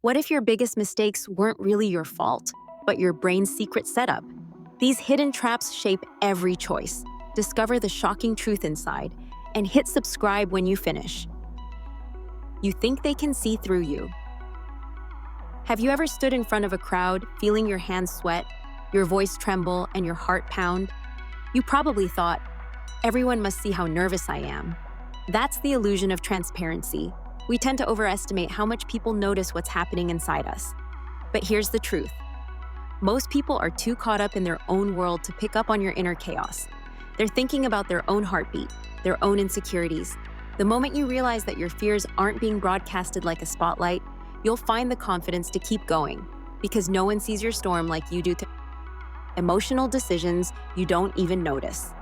What if your biggest mistakes weren't really your fault, but your brain's secret setup? These hidden traps shape every choice. Discover the shocking truth inside, and hit subscribe when you finish. You think they can see through you. Have you ever stood in front of a crowd, feeling your hands sweat, your voice tremble, and your heart pound? You probably thought, everyone must see how nervous I am. That's the illusion of transparency. We tend to overestimate how much people notice what's happening inside us. But here's the truth. Most people are too caught up in their own world to pick up on your inner chaos. They're thinking about their own heartbeat, their own insecurities. The moment you realize that your fears aren't being broadcasted like a spotlight, you'll find the confidence to keep going, because no one sees your storm like you do. Emotional decisions you don't even notice.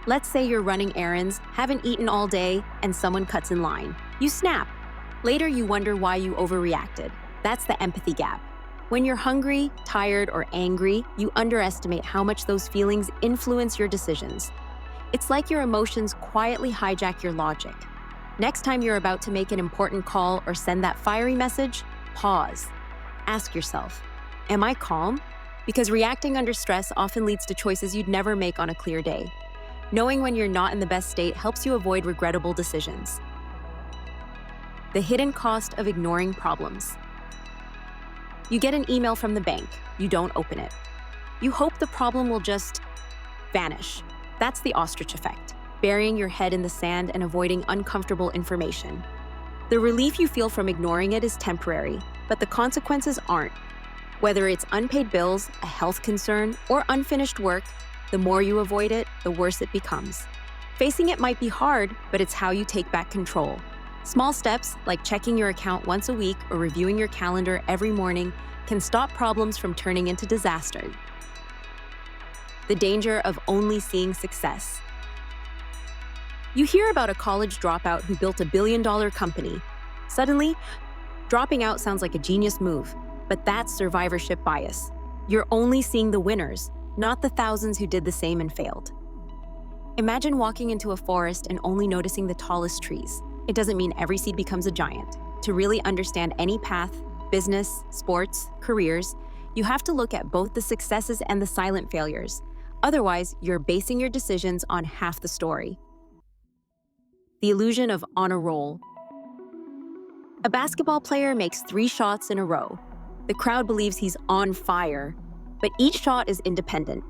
Let's say you're running errands, haven't eaten all day, and someone cuts in line. You snap. Later, you wonder why you overreacted. That's the empathy gap. When you're hungry, tired, or angry, you underestimate how much those feelings influence your decisions. It's like your emotions quietly hijack your logic. Next time you're about to make an important call or send that fiery message, pause. Ask yourself, am I calm? Because reacting under stress often leads to choices you'd never make on a clear day. Knowing when you're not in the best state helps you avoid regrettable decisions. The hidden cost of ignoring problems. You get an email from the bank. You don't open it. You hope the problem will just vanish. That's the ostrich effect, burying your head in the sand and avoiding uncomfortable information. The relief you feel from ignoring it is temporary, but the consequences aren't. Whether it's unpaid bills, a health concern, or unfinished work, the more you avoid it, the worse it becomes. Facing it might be hard, but it's how you take back control. Small steps, like checking your account once a week or reviewing your calendar every morning, can stop problems from turning into disaster. The danger of only seeing success. You hear about a college dropout who built a billion-dollar company. Suddenly, dropping out sounds like a genius move, but that's survivorship bias. You're only seeing the winners, not the thousands who did the same and failed. Imagine walking into a forest and only noticing the tallest trees. It doesn't mean every seed becomes a giant. To really understand any path, business, sports, careers, you have to look at both the successes and the silent failures. Otherwise, you're basing your decisions on half the story. The illusion of on a roll. A basketball player makes 3 shots in a row. The crowd believes he's on fire, but each shot is independent.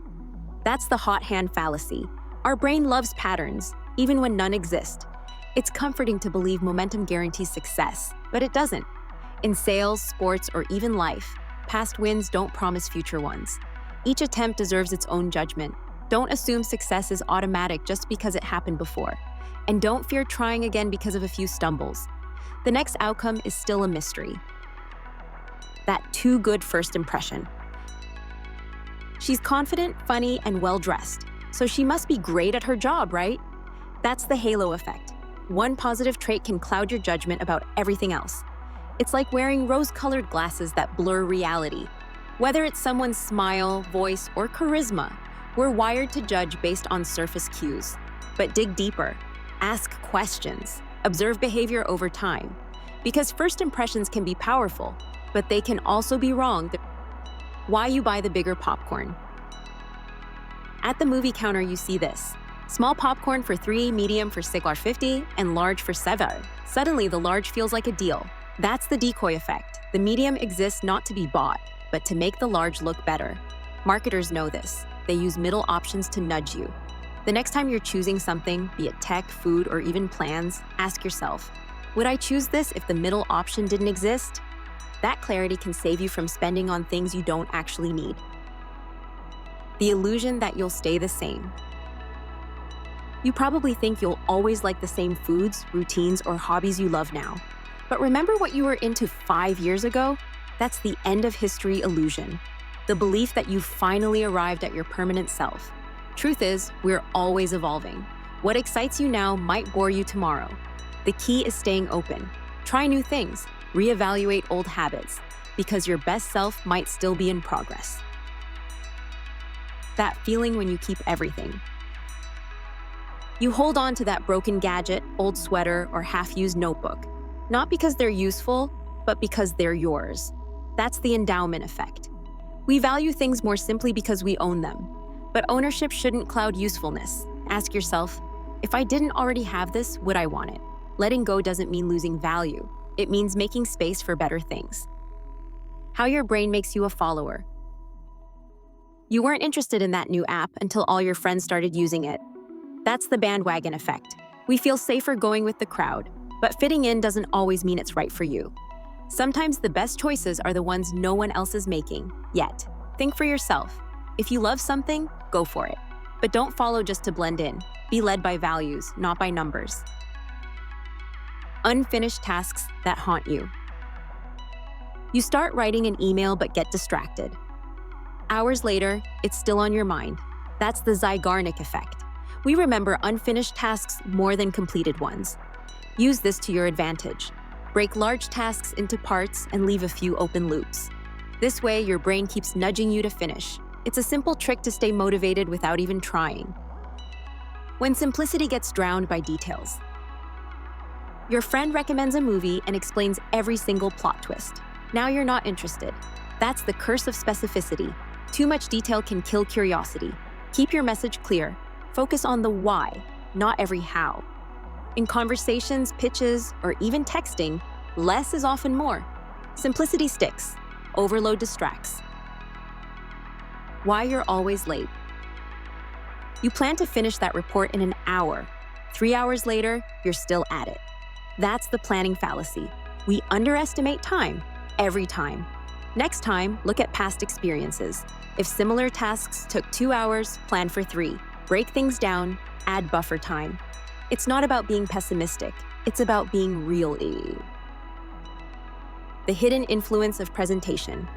That's the hot hand fallacy. Our brain loves patterns, even when none exist. It's comforting to believe momentum guarantees success, but it doesn't. In sales, sports, or even life, past wins don't promise future ones. Each attempt deserves its own judgment. Don't assume success is automatic just because it happened before. And don't fear trying again because of a few stumbles. The next outcome is still a mystery. That too good first impression. She's confident, funny, and well-dressed, so she must be great at her job, right? That's the halo effect. One positive trait can cloud your judgment about everything else. It's like wearing rose-colored glasses that blur reality. Whether it's someone's smile, voice, or charisma, we're wired to judge based on surface cues. But dig deeper. Ask questions. Observe behavior over time. Because first impressions can be powerful, but they can also be wrong. Why you buy the bigger popcorn. At the movie counter, you see this. Small popcorn for 3, medium for $6.50, and large for $7. Suddenly, the large feels like a deal. That's the decoy effect. The medium exists not to be bought, but to make the large look better. Marketers know this. They use middle options to nudge you. The next time you're choosing something, be it tech, food, or even plans, ask yourself, would I choose this if the middle option didn't exist? That clarity can save you from spending on things you don't actually need. The illusion that you'll stay the same. You probably think you'll always like the same foods, routines, or hobbies you love now. But remember what you were into 5 years ago? That's the end of history illusion. The belief that you've finally arrived at your permanent self. Truth is, we're always evolving. What excites you now might bore you tomorrow. The key is staying open. Try new things. Reevaluate old habits, because your best self might still be in progress. That feeling when you keep everything. You hold on to that broken gadget, old sweater, or half-used notebook, not because they're useful, but because they're yours. That's the endowment effect. We value things more simply because we own them. But ownership shouldn't cloud usefulness. Ask yourself, if I didn't already have this, would I want it? Letting go doesn't mean losing value. It means making space for better things. How your brain makes you a follower. You weren't interested in that new app until all your friends started using it. That's the bandwagon effect. We feel safer going with the crowd, but fitting in doesn't always mean it's right for you. Sometimes the best choices are the ones no one else is making, yet. Think for yourself. If you love something, go for it. But don't follow just to blend in. Be led by values, not by numbers. Unfinished tasks that haunt you. You start writing an email but get distracted. Hours later, it's still on your mind. That's the Zeigarnik effect. We remember unfinished tasks more than completed ones. Use this to your advantage. Break large tasks into parts and leave a few open loops. This way, your brain keeps nudging you to finish. It's a simple trick to stay motivated without even trying. When simplicity gets drowned by details. Your friend recommends a movie and explains every single plot twist. Now you're not interested. That's the curse of specificity. Too much detail can kill curiosity. Keep your message clear. Focus on the why, not every how. In conversations, pitches, or even texting, less is often more. Simplicity sticks. Overload distracts. Why you're always late. You plan to finish that report in an hour. 3 hours later, you're still at it. That's the planning fallacy. We underestimate time, every time. Next time, look at past experiences. If similar tasks took 2 hours, plan for 3. Break things down, add buffer time. It's not about being pessimistic, it's about being real. The hidden influence of presentation.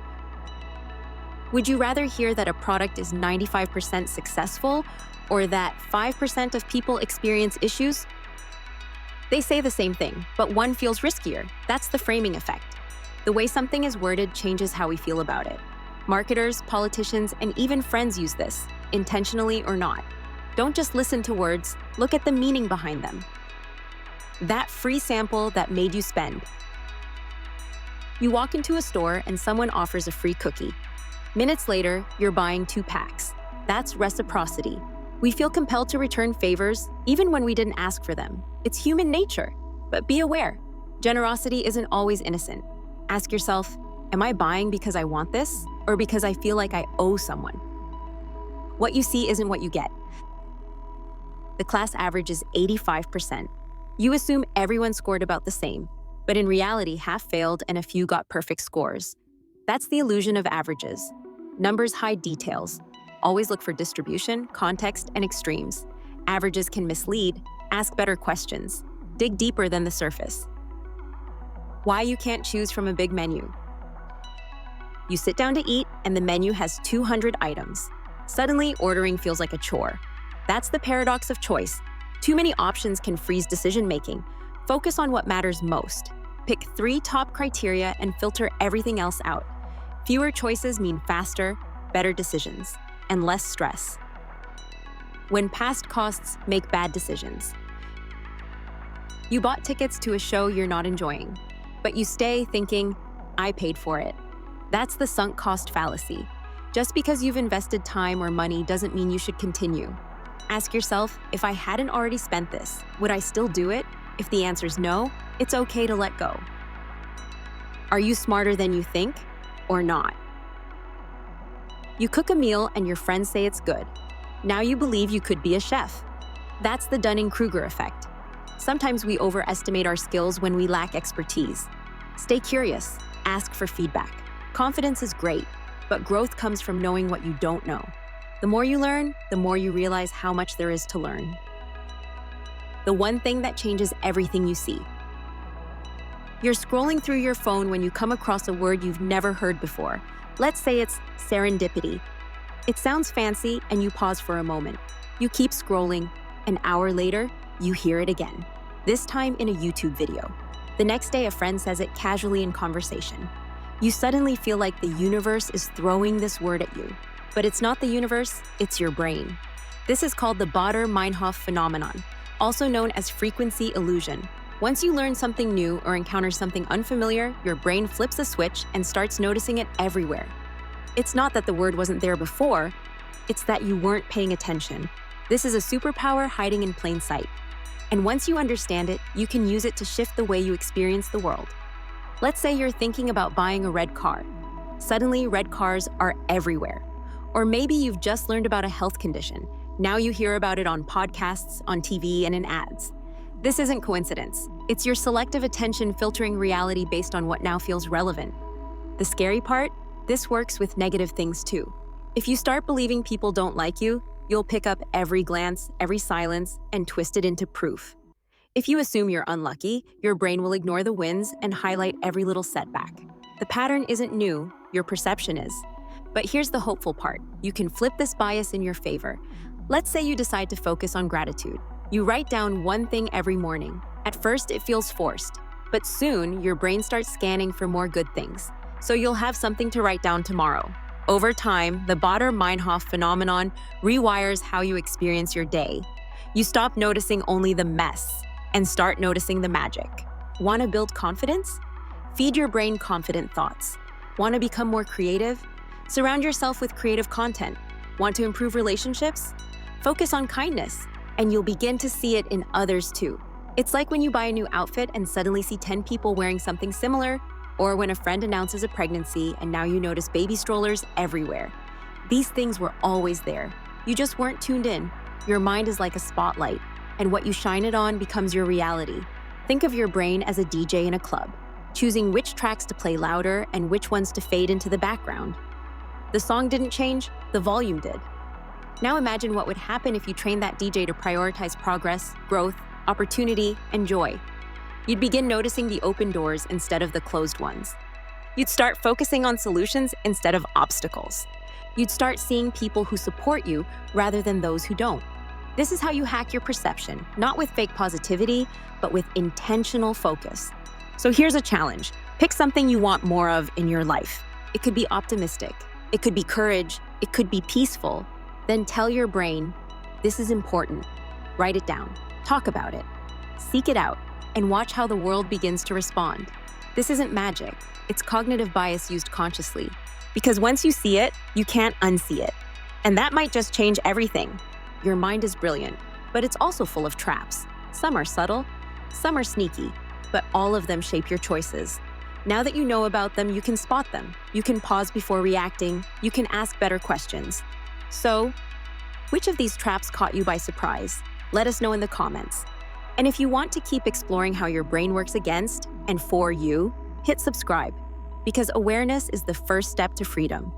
Would you rather hear that a product is 95% successful or that 5% of people experience issues? They say the same thing, but one feels riskier. That's the framing effect. The way something is worded changes how we feel about it. Marketers, politicians, and even friends use this, intentionally or not. Don't just listen to words, look at the meaning behind them. That free sample that made you spend. You walk into a store and someone offers a free cookie. Minutes later, you're buying 2 packs. That's reciprocity. We feel compelled to return favors even when we didn't ask for them. It's human nature. But be aware, generosity isn't always innocent. Ask yourself, am I buying because I want this or because I feel like I owe someone? What you see isn't what you get. The class average is 85%. You assume everyone scored about the same, but in reality, half failed and a few got perfect scores. That's the illusion of averages. Numbers hide details. Always look for distribution, context, and extremes. Averages can mislead. Ask better questions. Dig deeper than the surface. Why you can't choose from a big menu. You sit down to eat, and the menu has 200 items. Suddenly, ordering feels like a chore. That's the paradox of choice. Too many options can freeze decision-making. Focus on what matters most. Pick 3 top criteria and filter everything else out. Fewer choices mean faster, better decisions, and less stress. When past costs make bad decisions. You bought tickets to a show you're not enjoying, but you stay thinking, I paid for it. That's the sunk cost fallacy. Just because you've invested time or money doesn't mean you should continue. Ask yourself, if I hadn't already spent this, would I still do it? If the answer's no, it's okay to let go. Are you smarter than you think or not? You cook a meal and your friends say it's good. Now you believe you could be a chef. That's the Dunning-Kruger effect. Sometimes we overestimate our skills when we lack expertise. Stay curious, ask for feedback. Confidence is great, but growth comes from knowing what you don't know. The more you learn, the more you realize how much there is to learn. The one thing that changes everything you see. You're scrolling through your phone when you come across a word you've never heard before. Let's say it's serendipity. It sounds fancy and you pause for a moment. You keep scrolling. An hour later, you hear it again. This time in a YouTube video. The next day, a friend says it casually in conversation. You suddenly feel like the universe is throwing this word at you. But it's not the universe, it's your brain. This is called the Baader-Meinhof phenomenon, also known as frequency illusion. Once you learn something new or encounter something unfamiliar, your brain flips a switch and starts noticing it everywhere. It's not that the word wasn't there before, it's that you weren't paying attention. This is a superpower hiding in plain sight. And once you understand it, you can use it to shift the way you experience the world. Let's say you're thinking about buying a red car. Suddenly, red cars are everywhere. Or maybe you've just learned about a health condition. Now you hear about it on podcasts, on TV, and in ads. This isn't coincidence. It's your selective attention filtering reality based on what now feels relevant. The scary part? This works with negative things too. If you start believing people don't like you, you'll pick up every glance, every silence, and twist it into proof. If you assume you're unlucky, your brain will ignore the wins and highlight every little setback. The pattern isn't new, your perception is. But here's the hopeful part. You can flip this bias in your favor. Let's say you decide to focus on gratitude. You write down one thing every morning. At first, it feels forced, but soon your brain starts scanning for more good things. So you'll have something to write down tomorrow. Over time, the Baader-Meinhof phenomenon rewires how you experience your day. You stop noticing only the mess and start noticing the magic. Want to build confidence? Feed your brain confident thoughts. Want to become more creative? Surround yourself with creative content. Want to improve relationships? Focus on kindness, and you'll begin to see it in others too. It's like when you buy a new outfit and suddenly see 10 people wearing something similar, or when a friend announces a pregnancy and now you notice baby strollers everywhere. These things were always there. You just weren't tuned in. Your mind is like a spotlight, and what you shine it on becomes your reality. Think of your brain as a DJ in a club, choosing which tracks to play louder and which ones to fade into the background. The song didn't change, the volume did. Now imagine what would happen if you trained that DJ to prioritize progress, growth, opportunity, and joy. You'd begin noticing the open doors instead of the closed ones. You'd start focusing on solutions instead of obstacles. You'd start seeing people who support you rather than those who don't. This is how you hack your perception, not with fake positivity, but with intentional focus. So here's a challenge. Pick something you want more of in your life. It could be optimistic. It could be courage. It could be peaceful. Then tell your brain, this is important. Write it down. Talk about it. Seek it out, and watch how the world begins to respond. This isn't magic. It's cognitive bias used consciously. Because once you see it, you can't unsee it. And that might just change everything. Your mind is brilliant, but it's also full of traps. Some are subtle, some are sneaky, but all of them shape your choices. Now that you know about them, you can spot them. You can pause before reacting. You can ask better questions. So, which of these traps caught you by surprise? Let us know in the comments. And if you want to keep exploring how your brain works against and for you, hit subscribe, because awareness is the first step to freedom.